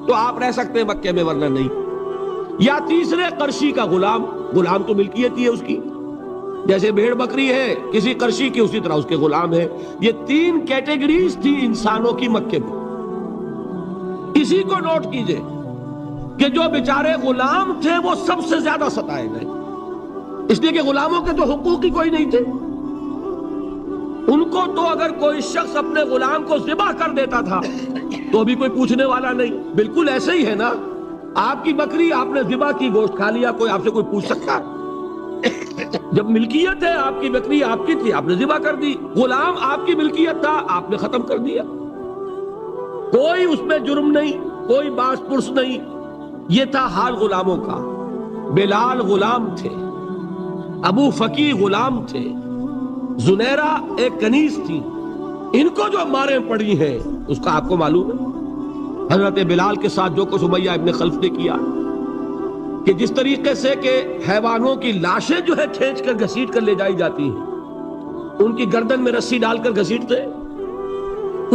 تو آپ رہ سکتے ہیں مکے میں، ورنہ نہیں. یا تیسرے قرشی کا غلام، غلام تو ملکیت ہی ہے اس کی، جیسے بھیڑ بکری ہے کسی قرشی کی، اسی طرح اس کے غلام ہے. یہ تین کیٹیگریز تھی انسانوں کی مکے میں. اسی کو نوٹ کیجئے کہ جو بیچارے غلام تھے وہ سب سے زیادہ ستائے گئے، اس لیے کہ غلاموں کے تو حقوق ہی کوئی نہیں تھے. ان کو تو اگر کوئی شخص اپنے غلام کو ذبح کر دیتا تھا تو بھی کوئی پوچھنے والا نہیں. بالکل ایسے ہی ہے نا، آپ کی بکری آپ نے ذبح کی، گوشت کھا لیا، کوئی آپ سے کوئی پوچھ سکتا؟ جب ملکیت ہے، آپ کی بکری آپ کی تھی، آپ نے ذبح کر دی. غلام آپ کی ملکیت تھا، آپ نے ختم کر دیا. کوئی اس میں جرم نہیں، کوئی باس پرس نہیں. یہ تھا حال غلاموں کا. بلال غلام تھے، ابو فقی غلام تھے، زنیرہ ایک کنیز تھی. ان کو جو ماریں پڑی ہیں اس کا آپ کو معلوم ہے. حضرت بلال کے ساتھ جو کچھ امیہ ابن خلف نے کیا، کہ جس طریقے سے کہ حیوانوں کی لاشیں جو ہے کھینچ کر گھسیٹ کر لے جائی جاتی ہیں، ان کی گردن میں رسی ڈال کر گھسیٹتے،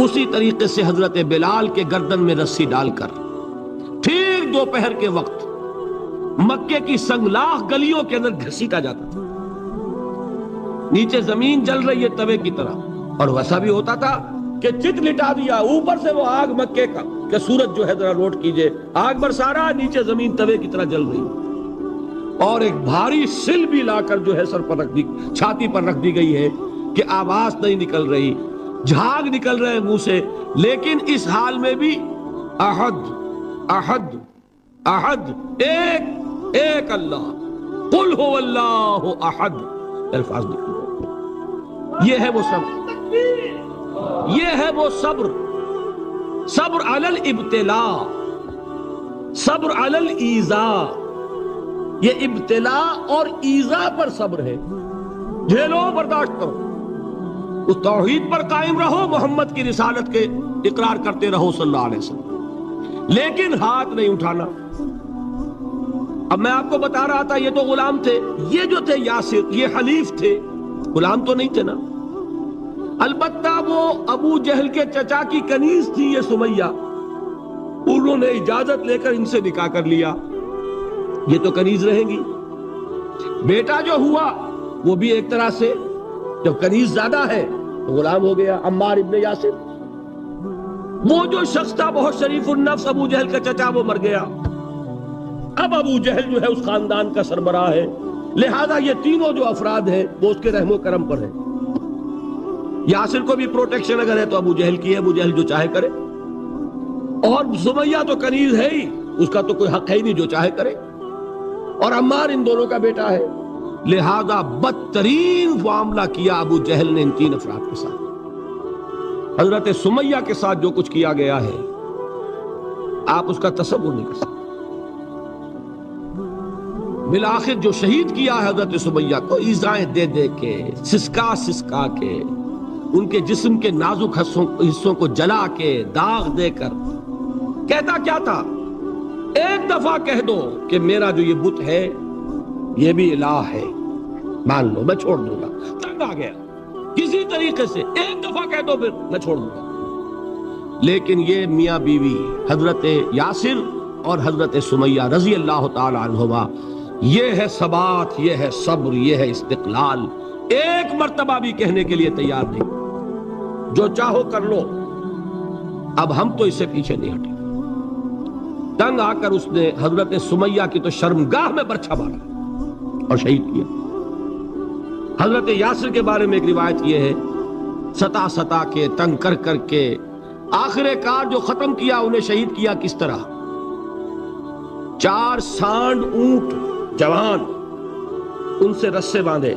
اسی طریقے سے حضرت بلال کے گردن میں رسی ڈال کر ٹھیک دوپہر کے وقت مکے کی سنگلاخ گلیوں کے اندر گھسیٹا جاتا تھا. نیچے زمین جل رہی ہے توے کی طرح، اور ویسا بھی ہوتا تھا کہ چت لٹا دیا، اوپر سے وہ آگ مکے کا کہ سورج جو ہے ذرا نوٹ کیجئے، آگ برسا رہا، نیچے زمین توے کی طرح جل رہی، اور ایک بھاری سل بھی لا کر جو ہے سر پر رکھ دی، چھاتی پر رکھ دی گئی ہے کہ آواز نہیں نکل رہی، جھاگ نکل رہے منہ سے. لیکن اس حال میں بھی احد احد احد، ایک ایک اللہ، قل هو اللہ احد، الفاظ نکل رہے. یہ ہے وہ صبر، یہ ہے وہ صبر. صبر علی الابتلاء، صبر علی الایذاء. یہ ابتلاء اور ایذاء پر صبر ہے. جھیلو، برداشت کرو، اس توحید پر قائم رہو، محمد کی رسالت کے اقرار کرتے رہو صلی اللہ علیہ وسلم، لیکن ہاتھ نہیں اٹھانا. اب میں آپ کو بتا رہا تھا یہ تو غلام تھے، یہ جو تھے یاسر یہ حلیف تھے، غلام تو نہیں تھے نا. البتہ وہ ابو جہل کے چچا کی کنیز تھی یہ سمیہ، انہوں نے اجازت لے کر ان سے نکاح کر لیا، یہ تو کنیز رہیں گی۔ بیٹا جو ہوا وہ بھی ایک طرح سے جب کنیز زیادہ ہے تو غلام ہو گیا، عمار ابن یاسر۔ وہ جو شخص تھا بہت شریف النفس ابو جہل کا چچا، وہ مر گیا۔ اب ابو جہل جو ہے اس خاندان کا سربراہ ہے، لہذا یہ تینوں جو افراد ہیں وہ اس کے رحم و کرم پر ہیں۔ یاسر کو بھی پروٹیکشن اگر ہے تو ابو جہل کی ہے، ابو جہل جو چاہے کرے، اور سمیہ تو کنیز ہے ہی، اس کا تو کوئی حق ہے ہی نہیں، جو چاہے کرے، اور عمار ان دونوں کا بیٹا ہے، لہذا بدترین معاملہ کیا ابو جہل نے ان تین افراد کے ساتھ۔ حضرت سمیہ کے ساتھ جو کچھ کیا گیا ہے آپ اس کا تصور نہیں کر سکتے۔ بالآخر جو شہید کیا ہے حضرت سمیہ کو ایذائیں دے دے کے، سسکا سسکا کے، ان کے جسم کے نازک حصوں کو جلا کے، داغ دے کر، کہتا کیا تھا؟ ایک دفعہ کہہ دو کہ میرا جو یہ بت ہے یہ بھی الہ ہے، مان لو میں چھوڑ دوں گا۔ تنگ آ گیا، کسی طریقے سے ایک دفعہ کہہ دو پھر میں چھوڑ دوں گا۔ لیکن یہ میاں بیوی حضرت یاسر اور حضرت سمیہ رضی اللہ تعالی عنہما، یہ ہے ثبات، یہ ہے صبر، یہ ہے استقلال، ایک مرتبہ بھی کہنے کے لیے تیار نہیں، جو چاہو کر لو، اب ہم تو اس سے پیچھے نہیں ہٹے۔ تنگ آ کر اس نے حضرت سمیہ کی تو شرمگاہ میں برچھا مارا اور شہید کیا۔ حضرت یاسر کے بارے میں ایک روایت یہ ہے، ستا ستا کے، تنگ کر کر کے، آخر کار جو ختم کیا انہیں شہید کیا کس طرح؟ 4 سانڈ اونٹ جوان، ان سے رسے باندھے،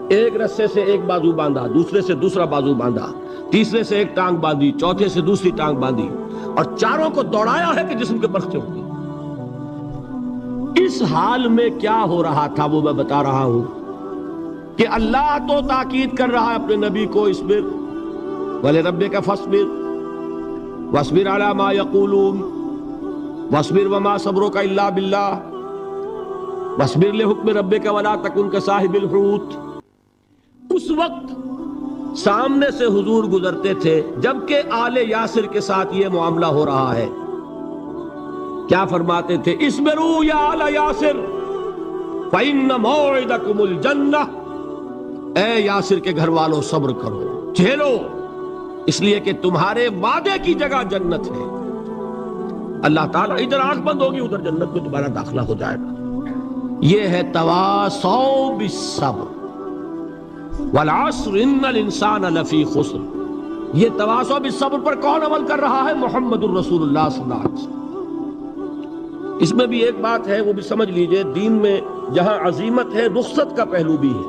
ایک رسے سے ایک بازو باندھا، دوسرے سے دوسرا بازو باندھا، تیسرے سے ایک ٹانگ باندھی، چوتھے سے دوسری ٹانگ باندھی، اور چاروں کو دوڑایا ہے کہ جسم کے پرخچے ہوں گے۔ اس حال میں کیا ہو رہا تھا وہ میں بتا رہا ہوں کہ اللہ تو تاکید کر رہا ہے اپنے نبی کو، اصبر وَلِرَبِّكَ فَاصْبِرْ وَاصْبِرْ عَلَى مَا يَقُولُونَ وَاصْبِرْ وَمَا صَبْرُكَ إِلَّا بِاللَّهِ وَاصْبِرْ لِحُكْمِ رَبِّكَ وَلَا تَكُنْ كَصَاحِبِ الْحُوتِ۔ اس وقت سامنے سے حضور گزرتے تھے جبکہ آل یاسر کے ساتھ یہ معاملہ ہو رہا ہے، کیا فرماتے تھے؟ اصبروا یا آل یاسر فَإِنَّ مَوْعِدَكُمُ الْجَنَّةُ، اے یاسر کے گھر والوں صبر کرو، جھیلو، اس لیے کہ تمہارے وعدے کی جگہ جنت ہے۔ اللہ تعالیٰ ادھر آنکھ بند ہوگی ادھر جنت میں تمہارا داخلہ ہو جائے گا۔ یہ ہے تواصوا بالصبر والعصر ان الانسان لفی خسر۔ یہ تواصوا بالصبر پر کون عمل کر رہا ہے؟ محمد الرسول اللہ صلی اللہ علیہ وسلم۔ اس میں بھی ایک بات ہے وہ بھی سمجھ لیجئے، دین میں جہاں عظیمت ہے رخصت کا پہلو بھی ہے۔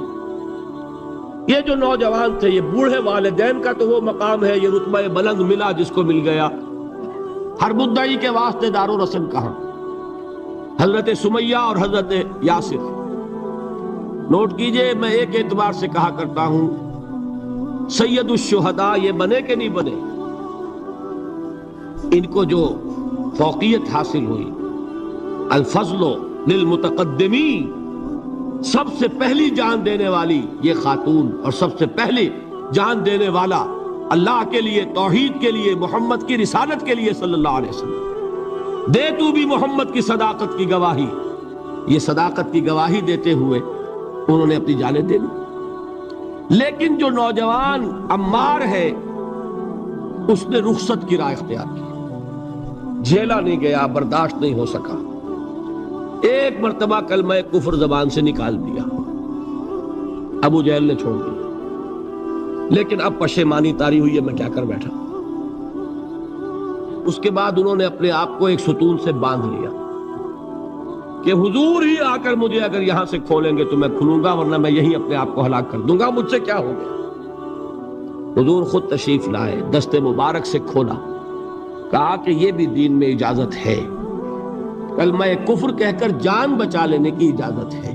یہ جو نوجوان تھے، یہ بوڑھے والدین کا تو وہ مقام ہے، یہ رتبہ بلند ملا جس کو مل گیا، ہر مدعی کے واسطے دار و رسن کہاں؟ حضرت سمیہ اور حضرت یاسر۔ نوٹ کیجئے، میں ایک اعتبار سے کہا کرتا ہوں سید الشہداء یہ بنے کہ نہیں بنے، ان کو جو فوقیت حاصل ہوئی، الفضل للمتقدمین، سب سے پہلی جان دینے والی یہ خاتون اور سب سے پہلی جان دینے والا اللہ کے لیے، توحید کے لیے، محمد کی رسالت کے لیے صلی اللہ علیہ وسلم، دے تو بھی محمد کی صداقت کی گواہی۔ یہ صداقت کی گواہی دیتے ہوئے انہوں نے اپنی جانیں دے دی۔ لیکن جو نوجوان عمار ہے اس نے رخصت کی راہ اختیار کی، جھیلا نہیں گیا، برداشت نہیں ہو سکا، ایک مرتبہ کلمہ کفر زبان سے نکال دیا، ابو جہل نے چھوڑ دیا، لیکن اب پشیمانی طاری ہوئی ہے میں کیا کر بیٹھا۔ اس کے بعد انہوں نے اپنے آپ کو ایک ستون سے باندھ لیا کہ حضور ہی آ کر مجھے اگر یہاں سے کھولیں گے تو میں کھلوں گا، ورنہ میں یہی اپنے آپ کو ہلاک کر دوں گا، مجھ سے کیا ہو گیا۔ حضور خود تشریف لائے، دست مبارک سے کھولا، کہا کہ یہ بھی دین میں اجازت ہے، کلمہ کفر کہہ کر جان بچا لینے کی اجازت ہے۔